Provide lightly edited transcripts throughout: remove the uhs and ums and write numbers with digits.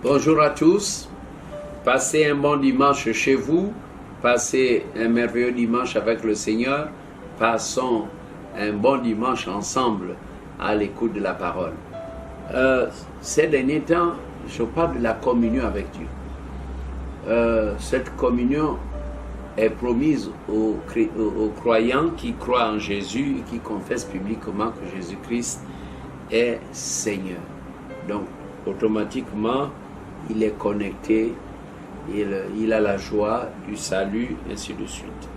Bonjour à tous, passez un bon dimanche chez vous, passez un merveilleux dimanche avec le Seigneur, passons un bon dimanche ensemble à l'écoute de la parole. Ces derniers temps, je parle de la communion avec Dieu. Cette communion est promise aux croyants qui croient en Jésus et qui confessent publiquement que Jésus-Christ est Seigneur. Donc, automatiquement, il est connecté, il a la joie du salut, ainsi de suite.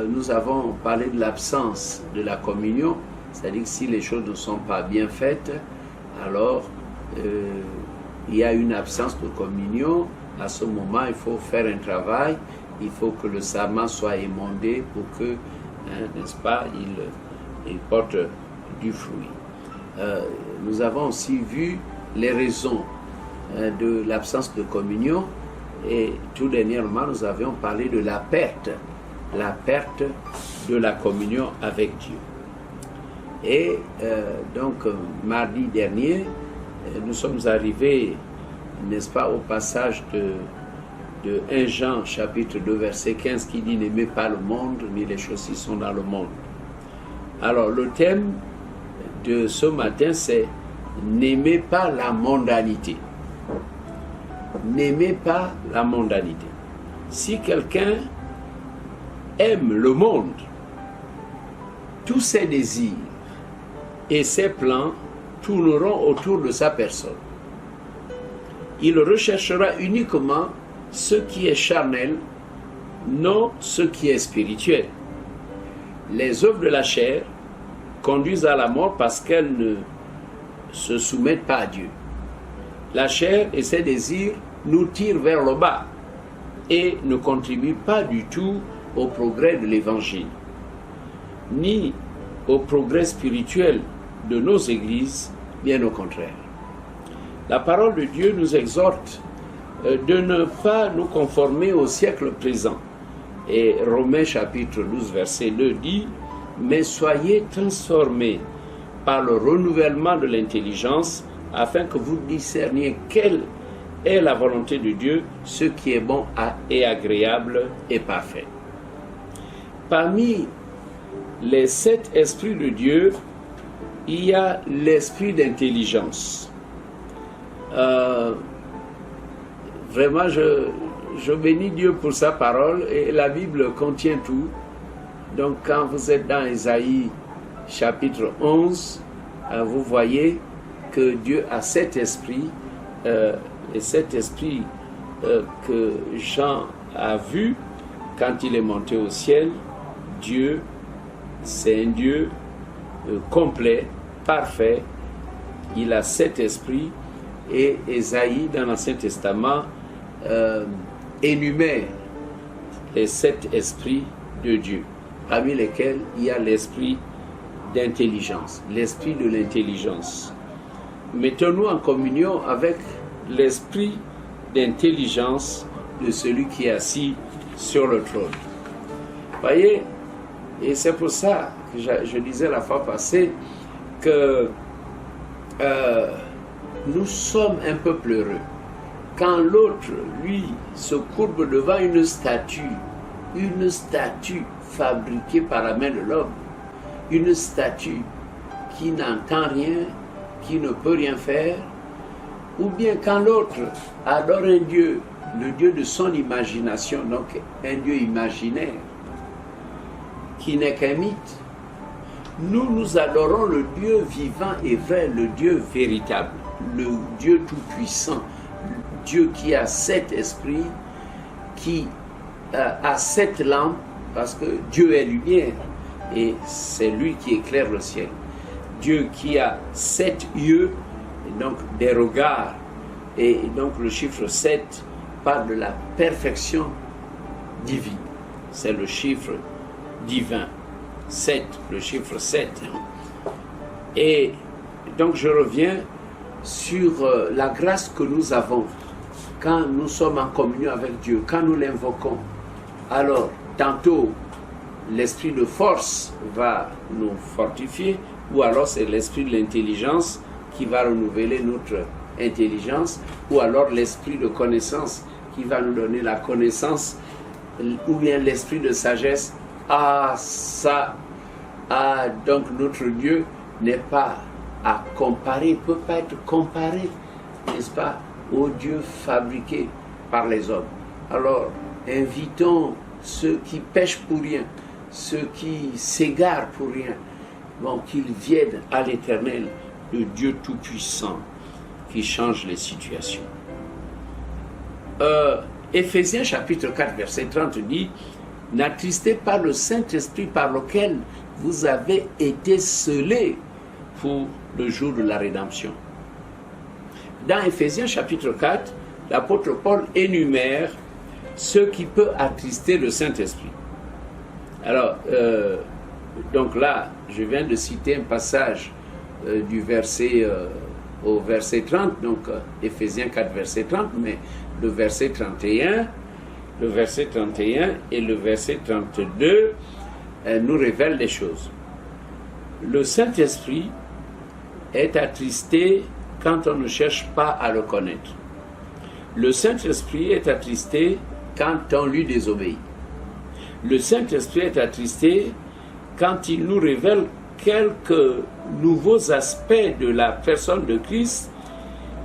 Nous avons parlé de l'absence de la communion, c'est-à-dire que si les choses ne sont pas bien faites, alors il y a une absence de communion. À ce moment, il faut faire un travail, il faut que le sarment soit émondé pour que, n'est-ce pas, il porte du fruit. Nous avons aussi vu les raisons de l'absence de communion et tout dernièrement nous avions parlé de la perte de la communion avec Dieu. Et donc mardi dernier nous sommes arrivés, n'est-ce pas, au passage de 1 Jean chapitre 2 verset 15 qui dit « N'aimez pas le monde, ni les choses qui sont dans le monde ». Alors le thème de ce matin c'est « N'aimez pas la mondanité ». N'aimez pas la mondanité. Si quelqu'un aime le monde, tous ses désirs et ses plans tourneront autour de sa personne. Il recherchera uniquement ce qui est charnel, non ce qui est spirituel. Les œuvres de la chair conduisent à la mort parce qu'elles ne se soumettent pas à Dieu. La chair et ses désirs nous tirent vers le bas et ne contribuent pas du tout au progrès de l'Évangile, ni au progrès spirituel de nos églises, bien au contraire. La parole de Dieu nous exhorte de ne pas nous conformer au siècle présent. Et Romains chapitre 12 verset 2 dit « Mais soyez transformés par le renouvellement de l'intelligence, afin que vous discerniez quelle est la volonté de Dieu, ce qui est bon et agréable et parfait. » Parmi les 7 esprits de Dieu, il y a l'esprit d'intelligence. Vraiment, je bénis Dieu pour sa parole et la Bible contient tout. Donc quand vous êtes dans Ésaïe chapitre 11, vous voyez que Dieu a 7 esprits, et cet esprit que Jean a vu quand il est monté au ciel. Dieu, c'est un Dieu complet, parfait. Il a 7 esprits et Ésaïe dans l'Ancien Testament énumère les 7 esprits de Dieu, parmi lesquels il y a l'esprit d'intelligence, l'esprit de l'intelligence. Mettons-nous en communion avec l'esprit d'intelligence de celui qui est assis sur le trône. Voyez, et c'est pour ça que je disais la fois passée que nous sommes un peu peureux. Quand l'autre, lui, se courbe devant une statue fabriquée par la main de l'homme, une statue qui n'entend rien, qui ne peut rien faire, ou bien quand l'autre adore un Dieu, le Dieu de son imagination, donc un Dieu imaginaire, qui n'est qu'un mythe, nous adorons le Dieu vivant et vrai, le Dieu véritable, le Dieu tout-puissant, Dieu qui a 7 esprits, qui a 7 lampes, parce que Dieu est lumière, et c'est lui qui éclaire le ciel. Dieu qui a 7 yeux, donc des regards, et donc le chiffre 7 parle de la perfection divine. C'est le chiffre divin. 7, le chiffre 7. Et donc je reviens sur la grâce que nous avons quand nous sommes en communion avec Dieu, quand nous l'invoquons. Alors, tantôt, l'esprit de force va nous fortifier, ou alors c'est l'esprit de l'intelligence qui va renouveler intelligence, ou alors l'esprit de connaissance qui va nous donner la connaissance, ou bien l'esprit de sagesse. Donc notre Dieu n'est pas à comparer, ne peut pas être comparé, n'est-ce pas, au Dieu fabriqué par les hommes. Alors, invitons ceux qui pêchent pour rien, ceux qui s'égarent pour rien, bon, qu'ils viennent à l'Éternel, le Dieu Tout-Puissant, qui change les situations. Éphésiens chapitre 4, verset 30 dit « N'attristez pas le Saint-Esprit par lequel vous avez été scellés pour le jour de la rédemption. » Dans Éphésiens chapitre 4, l'apôtre Paul énumère ce qui peut attrister le Saint-Esprit. Alors, donc là, je viens de citer un passage du verset au verset 30, donc Éphésiens 4, verset 30, mais le verset 31 et le verset 32 nous révèlent les choses. Le Saint-Esprit est attristé quand on ne cherche pas à le connaître. Le Saint-Esprit est attristé quand on lui désobéit. Le Saint-Esprit est attristé quand il nous révèle quelques nouveaux aspects de la personne de Christ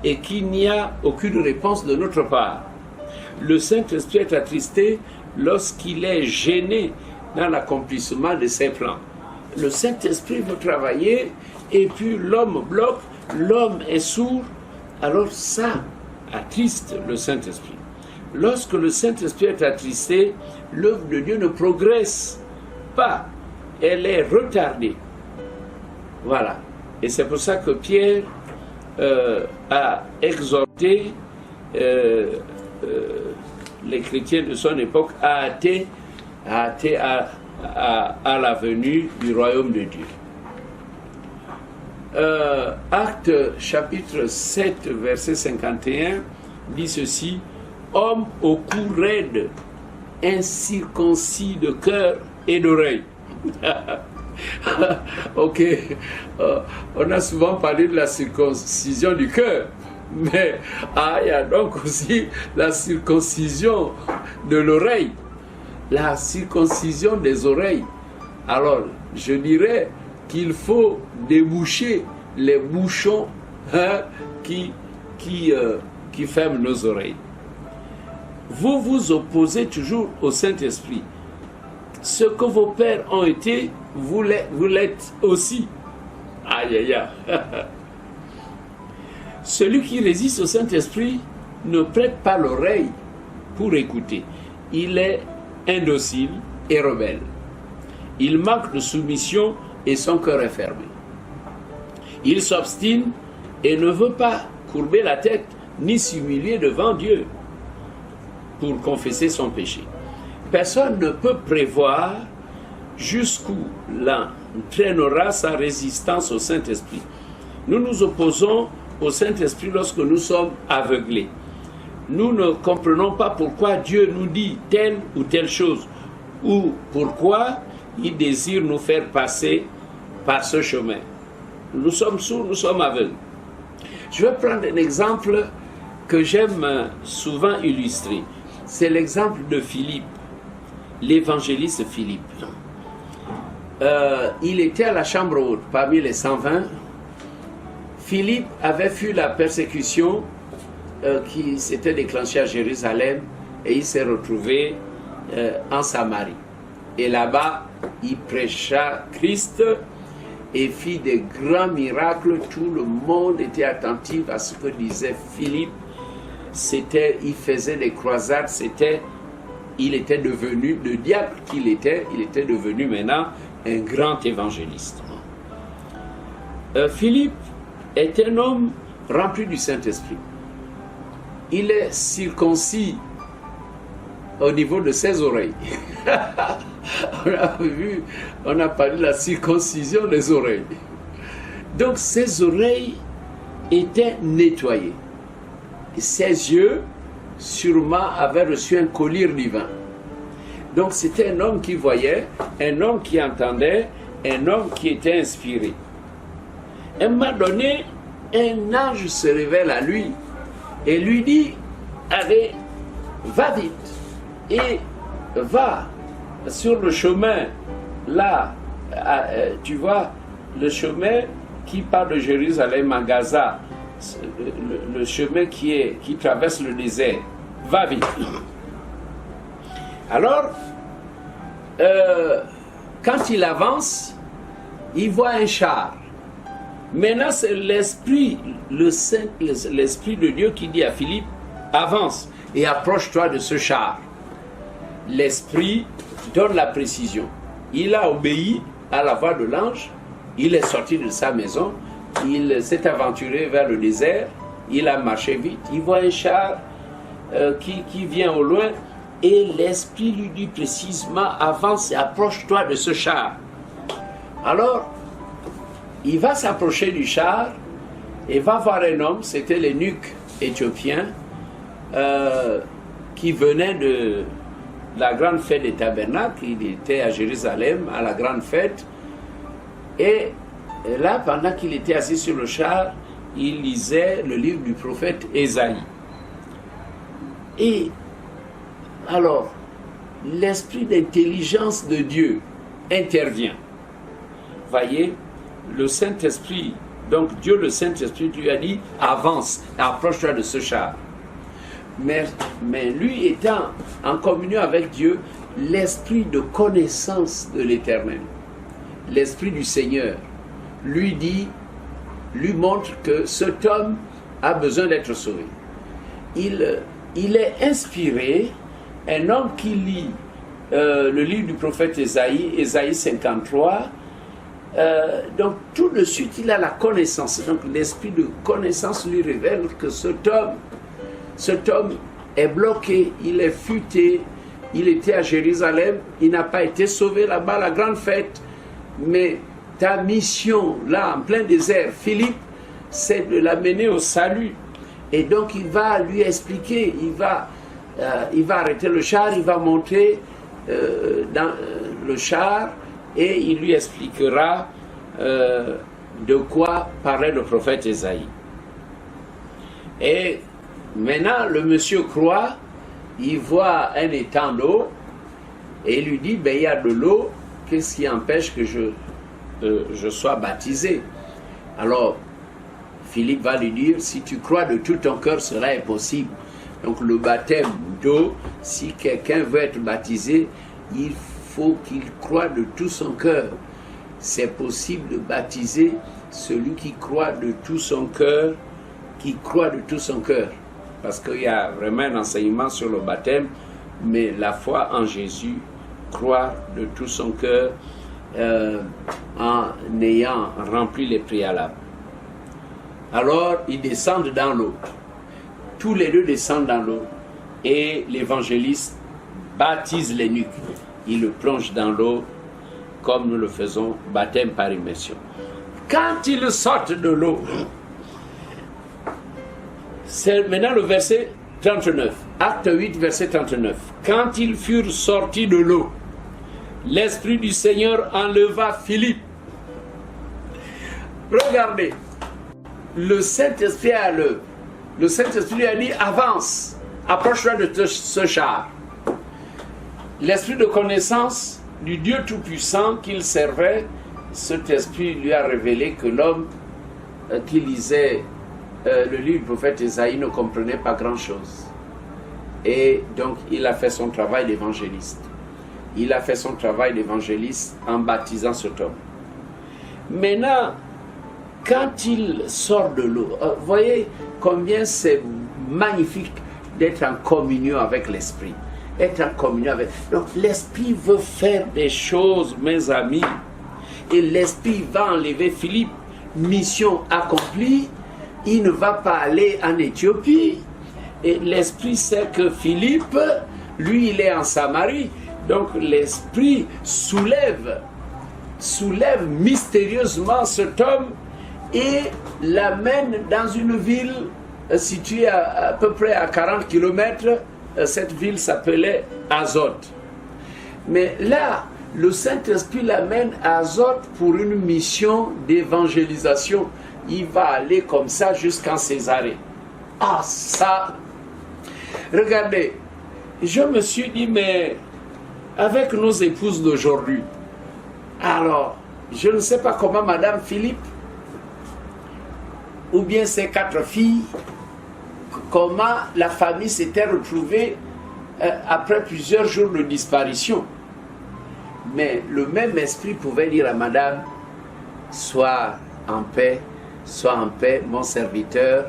et qu'il n'y a aucune réponse de notre part. Le Saint-Esprit est attristé lorsqu'il est gêné dans l'accomplissement de ses plans. Le Saint-Esprit veut travailler et puis l'homme bloque, l'homme est sourd, alors ça attriste le Saint-Esprit. Lorsque le Saint-Esprit est attristé, l'œuvre de Dieu ne progresse pas, elle est retardée. Voilà. Et c'est pour ça que Pierre a exhorté les chrétiens de son époque à hâter à la venue du royaume de Dieu. Actes chapitre 7, verset 51 dit ceci: « Homme au cou raide, incirconcis de cœur et d'oreille. » Ok, on a souvent parlé de la circoncision du cœur, mais il y a donc aussi la circoncision de l'oreille, la circoncision des oreilles. Alors, je dirais qu'il faut déboucher les bouchons qui ferment nos oreilles. Vous vous opposez toujours au Saint-Esprit. Ce que vos pères ont été, vous l'êtes aussi. Aïe, aïe, aïe. Celui qui résiste au Saint-Esprit ne prête pas l'oreille pour écouter. Il est indocile et rebelle. Il manque de soumission et son cœur est fermé. Il s'obstine et ne veut pas courber la tête ni s'humilier devant Dieu pour confesser son péché. Personne ne peut prévoir jusqu'où l'entraînera sa résistance au Saint-Esprit. Nous nous opposons au Saint-Esprit lorsque nous sommes aveuglés. Nous ne comprenons pas pourquoi Dieu nous dit telle ou telle chose, ou pourquoi il désire nous faire passer par ce chemin. Nous sommes sourds, nous sommes aveugles. Je vais prendre un exemple que j'aime souvent illustrer. C'est l'exemple de Philippe, l'évangéliste Philippe. Il était à la chambre haute, parmi les 120. Philippe avait fui la persécution qui s'était déclenchée à Jérusalem et il s'est retrouvé en Samarie. Et là-bas, il prêcha Christ et fit des grands miracles. Tout le monde était attentif à ce que disait Philippe. Il faisait des croisades, il était devenu, le diable qu'il était, il était devenu maintenant un grand évangéliste. Philippe est un homme rempli du Saint-Esprit. Il est circoncis au niveau de ses oreilles. On a parlé de la circoncision des oreilles. Donc ses oreilles étaient nettoyées. Ses yeux, sûrement, avaient reçu un collier divin. Donc c'était un homme qui voyait, un homme qui entendait, un homme qui était inspiré. À un moment donné, un ange se révèle à lui et lui dit, allez, va vite et va sur le chemin, là, tu vois, le chemin qui part de Jérusalem à Gaza, le chemin qui traverse le désert, va vite. Alors, quand il avance, il voit un char. Maintenant, c'est l'Esprit, l'Esprit de Dieu qui dit à Philippe, avance et approche-toi de ce char. L'Esprit donne la précision. Il a obéi à la voix de l'ange, il est sorti de sa maison, il s'est aventuré vers le désert, il a marché vite, il voit un char qui vient au loin, et l'Esprit lui dit précisément, avance et approche-toi de ce char. Alors, il va s'approcher du char et va voir un homme, c'était l'eunuque éthiopien, qui venait de la grande fête des tabernacles. Il était à Jérusalem, à la grande fête, et là, pendant qu'il était assis sur le char, il lisait le livre du prophète Ésaïe. Et alors, l'esprit d'intelligence de Dieu intervient. Voyez, le Saint-Esprit, donc Dieu le Saint-Esprit lui a dit, avance, approche-toi de ce char. Mais lui étant en communion avec Dieu, l'esprit de connaissance de l'Éternel, l'esprit du Seigneur, lui montre que cet homme a besoin d'être sauvé. Il est inspiré, un homme qui lit le livre du prophète Ésaïe, Ésaïe 53, donc tout de suite il a la connaissance. Donc l'esprit de connaissance lui révèle que cet homme est bloqué, il est futé, il était à Jérusalem, il n'a pas été sauvé là-bas à la grande fête, mais ta mission là en plein désert, Philippe, c'est de l'amener au salut. Et donc il va lui expliquer, il va arrêter le char, il va monter dans le char et il lui expliquera de quoi parlait le prophète Ésaïe. Et maintenant le monsieur croit, il voit un étang d'eau et il lui dit, ben, il y a de l'eau, qu'est-ce qui empêche que je sois baptisé? Alors Philippe va lui dire, si tu crois de tout ton cœur, cela est possible. Donc le baptême d'eau, si quelqu'un veut être baptisé, il faut qu'il croie de tout son cœur. C'est possible de baptiser celui qui croit de tout son cœur, Parce qu'il y a vraiment un enseignement sur le baptême, mais la foi en Jésus, croire de tout son cœur, en ayant rempli les préalables. Alors, ils descendent dans l'eau. Tous les deux descendent dans l'eau. Et l'évangéliste baptise l'eunuque. Il le plonge dans l'eau, comme nous le faisons, baptême par immersion. Quand ils sortent de l'eau, c'est maintenant le verset 39. Acte 8, verset 39. Quand ils furent sortis de l'eau, l'Esprit du Seigneur enleva Philippe. Regardez. Le Saint-Esprit à l'œuvre. Le Saint-Esprit lui a dit, avance, approche-toi de ce char. L'esprit de connaissance du Dieu Tout-Puissant qu'il servait, cet esprit lui a révélé que l'homme qui lisait le livre du prophète Ésaïe ne comprenait pas grand-chose. Et donc il a fait son travail d'évangéliste. Il a fait son travail d'évangéliste en baptisant cet homme. Maintenant, quand il sort de l'eau, voyez combien c'est magnifique d'être en communion avec l'Esprit. Être en communion avec... Donc l'Esprit veut faire des choses, mes amis. Et l'Esprit va enlever Philippe. Mission accomplie. Il ne va pas aller en Éthiopie. Et l'Esprit sait que Philippe, lui, il est en Samarie. Donc l'Esprit soulève mystérieusement cet homme et l'amène dans une ville située à peu près à 40 km. Cette ville s'appelait Azote. Mais là, le Saint-Esprit l'amène à Azote pour une mission d'évangélisation. il va aller comme ça jusqu'en Césarée. Ah ça, regardez, je me suis dit, mais avec nos épouses d'aujourd'hui, alors, je ne sais pas comment Madame Philippe, ou bien ses 4 filles, comment la famille s'était retrouvée après plusieurs jours de disparition. Mais le même esprit pouvait dire à Madame, sois en paix, mon serviteur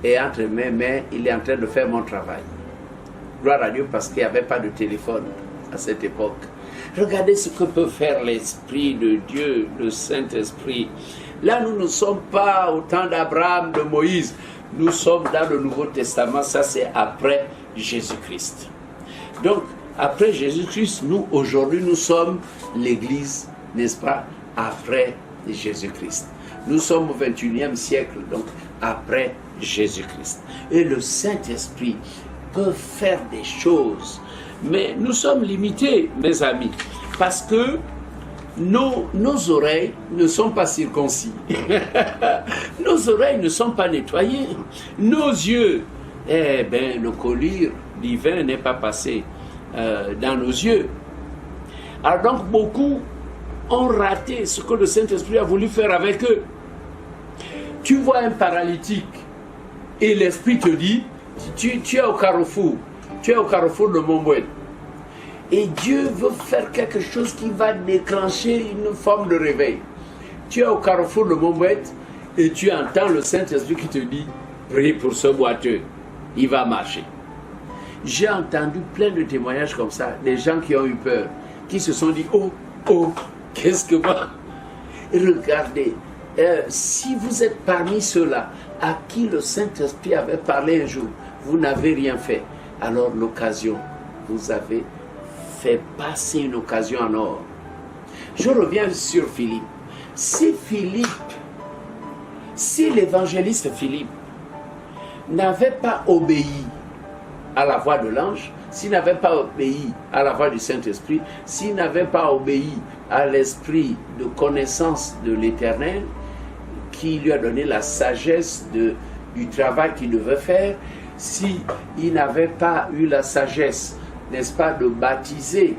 est entre mes mains, il est en train de faire mon travail. Gloire à Dieu, parce qu'il n'y avait pas de téléphone à cette époque. Regardez ce que peut faire l'Esprit de Dieu, le Saint-Esprit. Là, nous ne sommes pas au temps d'Abraham, de Moïse. Nous sommes dans le Nouveau Testament, ça c'est après Jésus-Christ. Donc, après Jésus-Christ, nous, aujourd'hui, nous sommes l'Église, n'est-ce pas, après Jésus-Christ. Nous sommes au 21e siècle, donc après Jésus-Christ. Et le Saint-Esprit peut faire des choses. Mais nous sommes limités, mes amis, parce que nos oreilles ne sont pas circoncis. Nos oreilles ne sont pas nettoyées. Nos yeux, eh bien, le collyre divin n'est pas passé dans nos yeux. Alors donc, beaucoup ont raté ce que le Saint-Esprit a voulu faire avec eux. Tu vois un paralytique et l'Esprit te dit, tu es au carrefour. Tu es au carrefour de Montbouet. Et Dieu veut faire quelque chose qui va déclencher une forme de réveil. Tu es au carrefour de Montbouet et tu entends le Saint-Esprit qui te dit, prie pour ce boiteux, il va marcher. J'ai entendu plein de témoignages comme ça, des gens qui ont eu peur, qui se sont dit, oh, qu'est-ce que va? Regardez, si vous êtes parmi ceux-là à qui le Saint-Esprit avait parlé un jour, vous n'avez rien fait. Alors l'occasion, vous avez fait passer une occasion en or. Je reviens sur Philippe. Si l'évangéliste Philippe n'avait pas obéi à la voix de l'ange, s'il n'avait pas obéi à la voix du Saint-Esprit, s'il n'avait pas obéi à l'esprit de connaissance de l'Éternel, qui lui a donné la sagesse du travail qu'il devait faire, s'il n'avait pas eu la sagesse, n'est-ce pas, de baptiser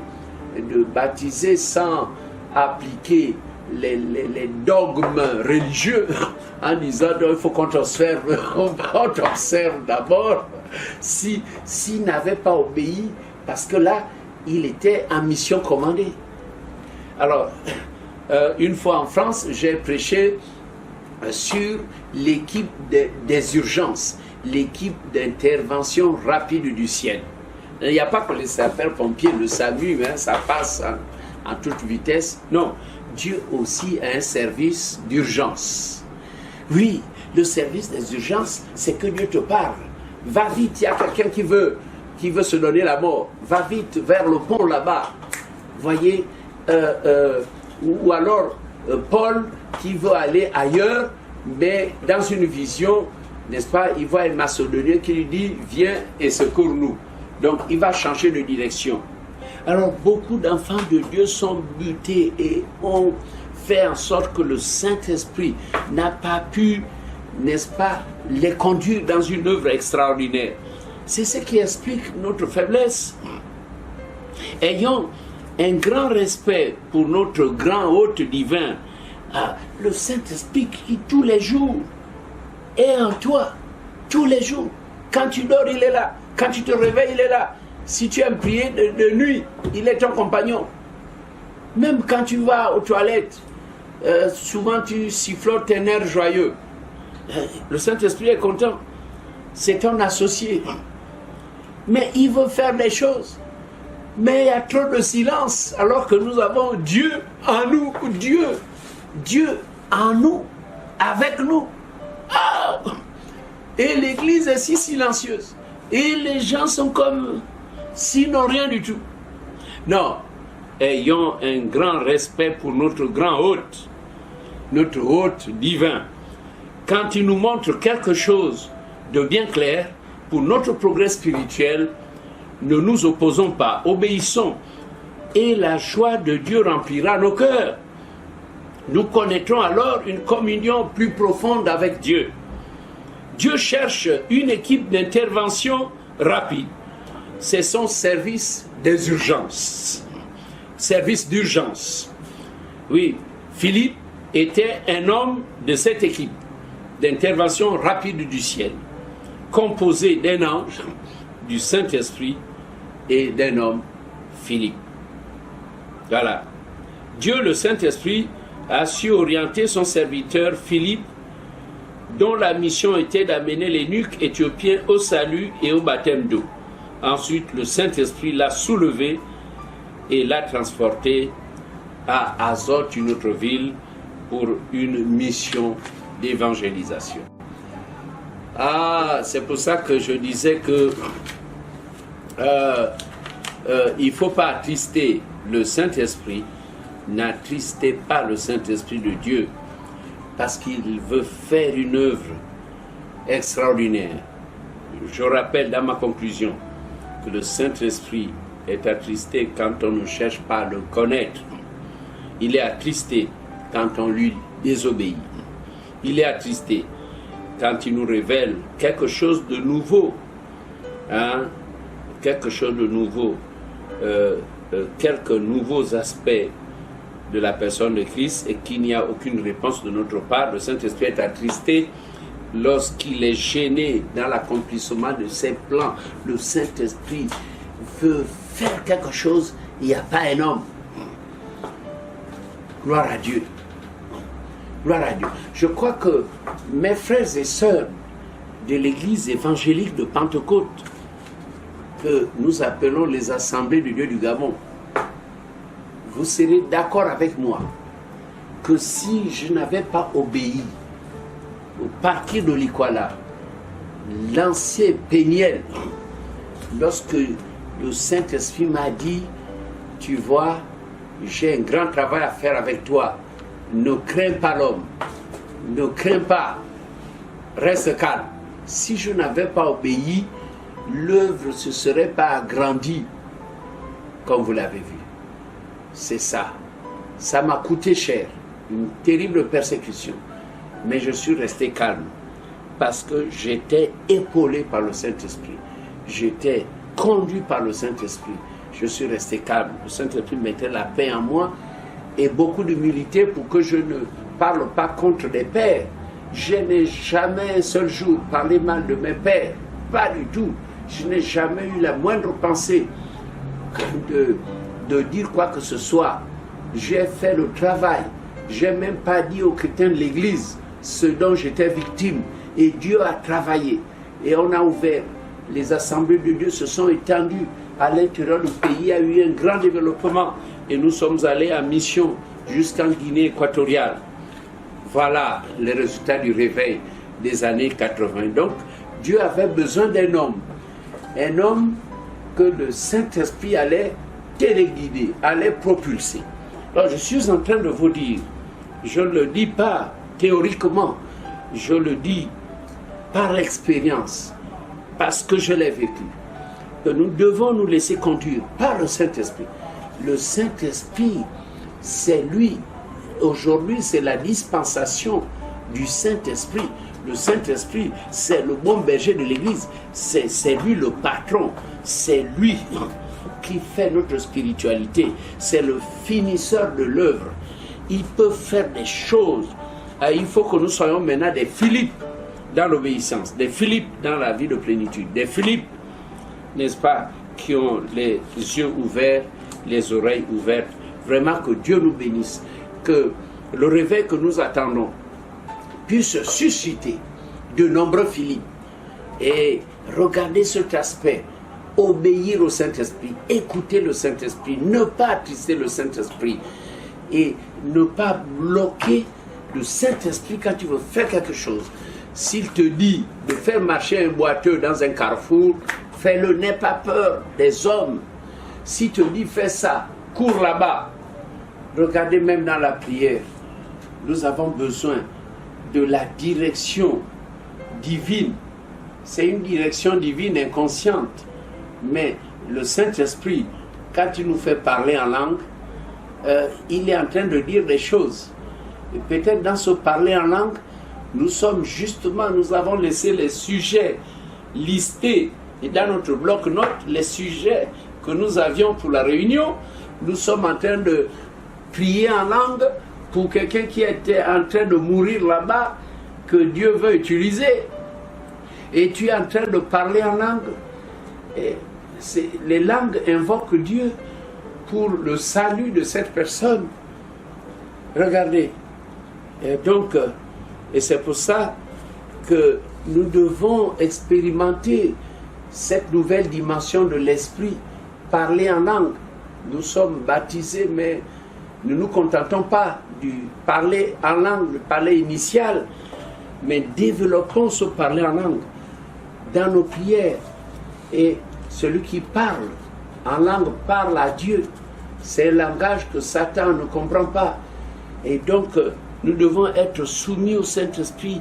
sans appliquer les dogmes religieux, en disant il faut qu'on t'observe d'abord, s'il n'avait pas obéi, parce que là, il était en mission commandée. Alors, une fois en France, j'ai prêché sur l'équipe des urgences, l'équipe d'intervention rapide du ciel. Il n'y a pas que les sapeurs-pompiers, le SAMU, ça passe en toute vitesse. Non, Dieu aussi a un service d'urgence. Oui, le service des urgences, c'est que Dieu te parle. Va vite, il y a quelqu'un qui veut se donner la mort. Va vite vers le pont là-bas. Voyez, ou alors Paul qui veut aller ailleurs, mais dans une vision, n'est-ce pas, il voit un Macédonien qui lui dit, viens et secours-nous. Donc il va changer de direction. Alors beaucoup d'enfants de Dieu sont butés et ont fait en sorte que le Saint-Esprit n'a pas pu, n'est-ce pas, les conduire dans une œuvre extraordinaire. C'est ce qui explique notre faiblesse. Ayons un grand respect pour notre grand hôte divin, le Saint-Esprit qui tous les jours est en toi, tous les jours. Quand tu dors, il est là. Quand tu te réveilles, il est là. Si tu aimes prier de nuit, il est ton compagnon. Même quand tu vas aux toilettes, souvent tu sifflotes un air joyeux. Le Saint-Esprit est content. C'est ton associé. Mais il veut faire des choses. Mais il y a trop de silence, alors que nous avons Dieu en nous. Dieu en nous, avec nous. Ah! Et l'Église est si silencieuse. Et les gens sont comme s'ils n'ont rien du tout. Non, ayons un grand respect pour notre grand hôte, notre hôte divin. Quand il nous montre quelque chose de bien clair pour notre progrès spirituel, ne nous opposons pas, obéissons. Et la joie de Dieu remplira nos cœurs. Nous connaîtrons alors une communion plus profonde avec Dieu. Dieu cherche une équipe d'intervention rapide. C'est son service des urgences. Service d'urgence. Oui, Philippe était un homme de cette équipe d'intervention rapide du ciel, composé d'un ange, du Saint-Esprit et d'un homme, Philippe. Voilà. Dieu, le Saint-Esprit, a su orienter son serviteur Philippe, dont la mission était d'amener l'eunuque éthiopien au salut et au baptême d'eau. Ensuite, le Saint-Esprit l'a soulevé et l'a transporté à Azote, une autre ville, pour une mission d'évangélisation. Ah, c'est pour ça que je disais que il ne faut pas attrister le Saint-Esprit. N'attristez pas le Saint-Esprit de Dieu, parce qu'il veut faire une œuvre extraordinaire. Je rappelle dans ma conclusion que le Saint-Esprit est attristé quand on ne cherche pas à le connaître. Il est attristé quand on lui désobéit. Il est attristé quand il nous révèle quelque chose de nouveau. Quelque chose de nouveau. Quelques nouveaux aspects de la personne de Christ et qu'il n'y a aucune réponse de notre part. Le Saint-Esprit est attristé lorsqu'il est gêné dans l'accomplissement de ses plans. Le Saint-Esprit veut faire quelque chose, il n'y a pas un homme. Gloire à Dieu. Gloire à Dieu. Je crois que mes frères et sœurs de l'église évangélique de Pentecôte, que nous appelons les assemblées de Dieu du Gabon, vous serez d'accord avec moi que si je n'avais pas obéi au parti de l'Ikwala, l'ancien Péniel, lorsque le Saint-Esprit m'a dit, tu vois, j'ai un grand travail à faire avec toi, ne crains pas l'homme, ne crains pas, reste calme. Si je n'avais pas obéi, l'œuvre ne se serait pas agrandie, comme vous l'avez vu. C'est ça. Ça m'a coûté cher, une terrible persécution. Mais je suis resté calme, parce que j'étais épaulé par le Saint-Esprit. J'étais conduit par le Saint-Esprit. Je suis resté calme. Le Saint-Esprit mettait la paix en moi et beaucoup d'humilité pour que je ne parle pas contre les pères. Je n'ai jamais un seul jour parlé mal de mes pères. Pas du tout. Je n'ai jamais eu la moindre pensée de dire quoi que ce soit. J'ai fait le travail. Je n'ai même pas dit aux chrétiens de l'Église ce dont j'étais victime. Et Dieu a travaillé. Et on a ouvert. Les assemblées de Dieu se sont étendues à l'intérieur du pays. Il y a eu un grand développement. Et nous sommes allés en mission jusqu'en Guinée équatoriale. Voilà les résultats du réveil des années 80. Donc, Dieu avait besoin d'un homme. Un homme que le Saint-Esprit allait téléguider, allait propulser. Alors, je suis en train de vous dire, je ne le dis pas théoriquement, je le dis par expérience, parce que je l'ai vécu, que nous devons nous laisser conduire par le Saint-Esprit. Le Saint-Esprit, c'est lui. Aujourd'hui, c'est la dispensation du Saint-Esprit. Le Saint-Esprit, c'est le bon berger de l'Église. C'est lui le patron. C'est lui qui fait notre spiritualité. C'est le finisseur de l'œuvre. Il peut faire des choses. Il faut que nous soyons maintenant des Philippe dans l'obéissance, des Philippe dans la vie de plénitude, des Philippe, n'est-ce pas, qui ont les yeux ouverts, les oreilles ouvertes. Vraiment que Dieu nous bénisse, que le réveil que nous attendons puisse susciter de nombreux Philippe. Et regardez cet aspect, obéir au Saint-Esprit, écouter le Saint-Esprit, ne pas attrister le Saint-Esprit et ne pas bloquer le Saint-Esprit quand tu veux faire quelque chose. S'il te dit de faire marcher un boiteux dans un carrefour, fais-le, n'aie pas peur des hommes. S'il te dit fais ça, cours là-bas. Regardez même dans la prière, nous avons besoin de la direction divine. C'est une direction divine inconsciente. Mais le Saint-Esprit, quand il nous fait parler en langue, il est en train de dire des choses. Et peut-être dans ce parler en langue, nous avons laissé les sujets listés et dans notre bloc-notes, les sujets que nous avions pour la réunion. Nous sommes en train de prier en langue pour quelqu'un qui était en train de mourir là-bas, que Dieu veut utiliser. Et tu es en train de parler en langue. Et les langues invoquent Dieu pour le salut de cette personne. Regardez. Et c'est pour ça que nous devons expérimenter cette nouvelle dimension de l'esprit, parler en langue. Nous sommes baptisés, mais nous ne nous contentons pas du parler en langue, le parler initial, mais développons ce parler en langue dans nos prières. Et celui qui parle en langue parle à Dieu. C'est un langage que Satan ne comprend pas. Et donc, nous devons être soumis au Saint-Esprit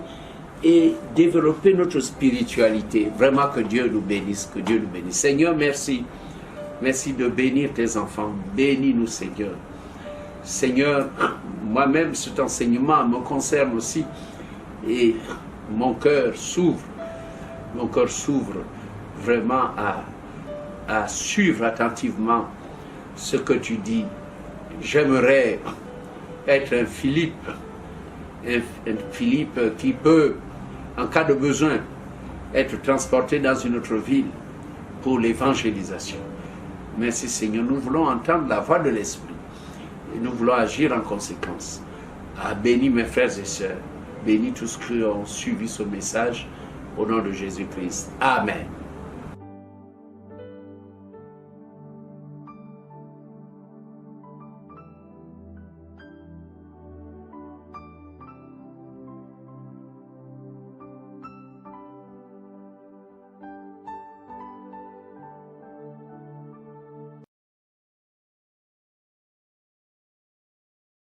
et développer notre spiritualité. Vraiment que Dieu nous bénisse, que Dieu nous bénisse. Seigneur, merci. Merci de bénir tes enfants. Bénis-nous, Seigneur. Seigneur, moi-même, cet enseignement me concerne aussi. Et mon cœur s'ouvre. Mon cœur s'ouvre vraiment à suivre attentivement ce que tu dis. J'aimerais être un Philippe qui peut, en cas de besoin, être transporté dans une autre ville pour l'évangélisation. Merci Seigneur, nous voulons entendre la voix de l'Esprit et nous voulons agir en conséquence. Bénis mes frères et sœurs, bénis tous ceux qui ont suivi ce message au nom de Jésus-Christ. Amen.